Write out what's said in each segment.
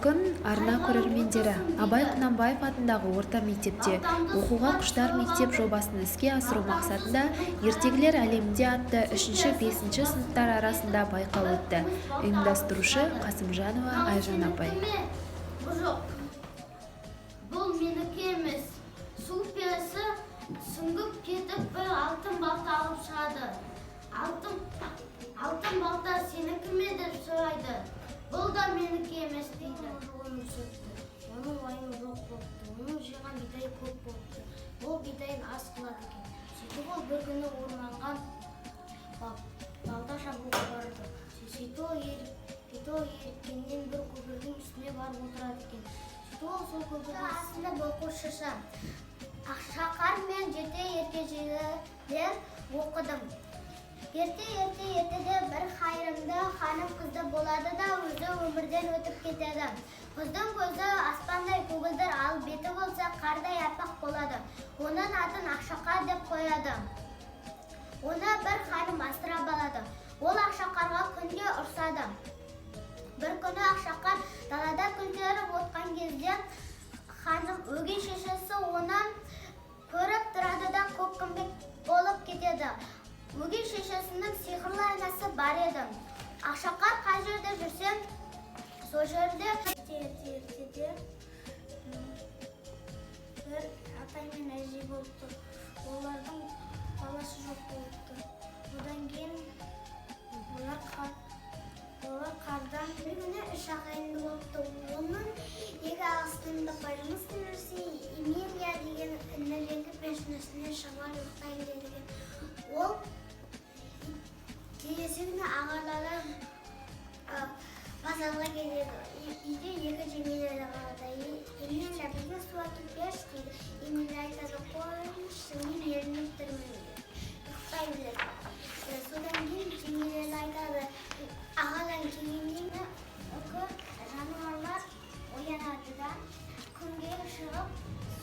күн арна көрермендері, Абай Құнанбаев атындағы орта мектепте оқуға құштар мектеп жобасын іске асыру мақсатында ертегілер әлемінде атты 3-5 сыныптар арасында байқау өтті. Ұйымдастырушы Қасымжанова Айжан апай. Бұл менікі емес. Су перісі сүңгіп кетіп бір алтын балта алып шығады. Алтын балта сенікі ме деп сұрайды. Бұл да менікі емес дейді. Оның уайымы жоқ болыпты. Оның жиған бидайы көп болыпты. Бұл бидайын аз қылады екен. Сөйтіп ол бір күні орманға балта шабуға барды. Сөйтіп ол еріккеннен бір көпірдің үстіне барып отырады екен. Сөйтіп ол сол көпірдің астында оқушысы Ақшақар мен жеті ергежейлер оқыдым. Ерте-ертеде бір қайырымды ханым қызды болады да өзі өмірден өтіп кетеді. Қыздың көзі аспандай көгілдір, ал беті болса қардай аппақ болады. Оның атын Ақшақар деп қояды. Оны бір ханым асырап алады. Ол Ақшақарға күнде ұрсады. Бір күні Ақшақар далада күлдеріп отқан кезде ханым өгей шешесі оны көріп тұрады да көкпеңбек болып кетеді. Өгей шешесінің сиқырлы айнасы бар еді. Ақшақар қай жерде жүрсе, сол жерде ертеде бір атай мен әже болыпты. Олардың баласы жоқ болыпты. Одан кейін олар қардан бір күні үш ағайынды болыпты. Оның екі ағасының байланыс нәрсе Емелия деген інілері першінесіне шамар ұйықтайын деген. Ол келесі күні ағалары базарға келеді. Үйде екі жеңгелері қалады. Емелия бізге су әкеліп берші дейді. Емелия айтады, қойшы, мен ерініп тұрмын дейді. Ұйықтай біледі. Содан кейін жеңгелері айтады, ағалар келгеннен жануарлар оянады да күнге шығып,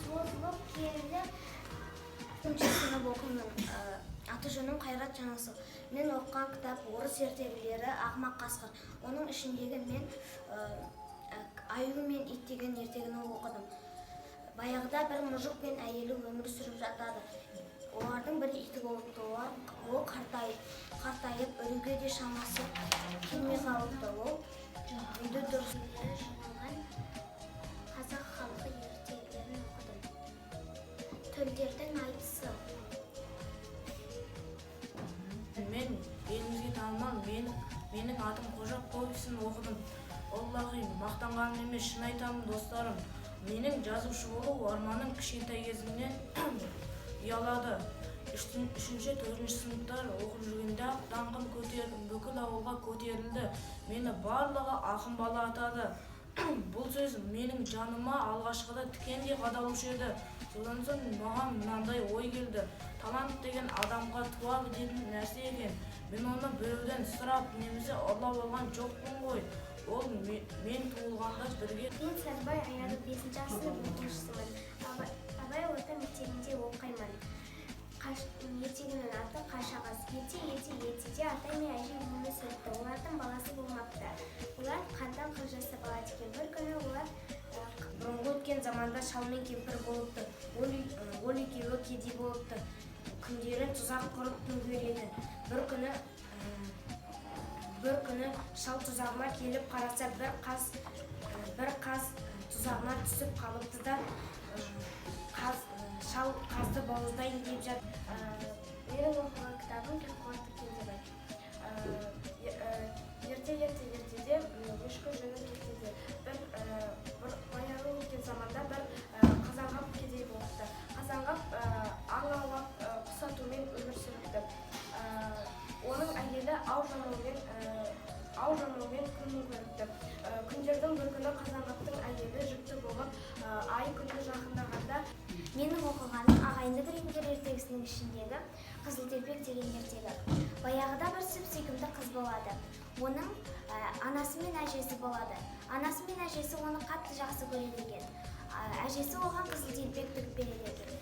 созылып келді. Үшінші сынып оқимын. Аты-жөнім Қайрат Жаңасыл. Мен оқыған кітап орыс ертегілері Ақымақ Қасқыр. Оның ішіндегі мен Аю мен ит деген ертегіні оқыдым. Баяғыда бір мұжық пен әйелі өмір сүріп жатады. Олардың бір иті болыпты. Ол қартайып, үруге де шамасы келмей қалыпты. Ол үйді дұрысында жиналған қазақ халқы ертегілерін оқыдым. Төлдердің айтысы. Мен елімізге танымал, менің атым Қожа повесін оқыдым. Аллахи, мақтанғаным емес, шын айтамын достарым. Менің жазушы болу арманым кішкентай кезімнен ұялады. 3-4 сыныптар оқып жүргенде даңқым бүкіл ауылға көтерілді. Мені барлығы ақын бала атады. Бұл сөз менің жаныма алғашқыда тікендей қадалушы еді. Содан соң маған мынандай ой келді. Талант деген адамға туа бітетін нәрсе екен. Мен оны біреуден сұрап немесе ұрлап алған жоқпын ғой. Ол мен туылғанда бірге. Мен Сәрбай Аяны 5-ші сынып оқушысымын. Абай орта мектебінде оқимын. Ертегінің аты Қашағаз. Ертеде атай мен әже өмір сүріпті. Олардың баласы болмапты. Олар қардан қыз жасап алады екен. Бір күні олар бұрынғы өткен заманда шал мен кемпір болыпты. Ол екеуі кедей болыпты. Күндері тұзақ құрып күн көреді. Бір күні шал тұзағына келіп қараса, бір қаз тұзағына түсіп қалыпты да шал қазды бауыздайын деп жатыр. Менің оқыған кітабым Қуатты Кендебай. Ертеде ешкі жүні кетеді. Бір баяғы өткен заманда бір қазанғап кедей болыпты. Қазанғап аң аулап құс атумен өмір сүріпті. Оның әйелі ау жамаумен күн көріпті. Күндердің бір күні Қазанғаптың әйелі жүкті болып, ай күні жақындағанда менің оқығаным Ағайынды күреңдер ертегісінің ішіндегі Қызылтелпек деген ертегі. Баяғыда бір сүп-сүйкімді қыз болады. Оның анасы мен әжесі болады. Анасы мен әжесі оны қатты жақсы көреді екен. Әжесі оған қызылтелпек тігіп береді екен.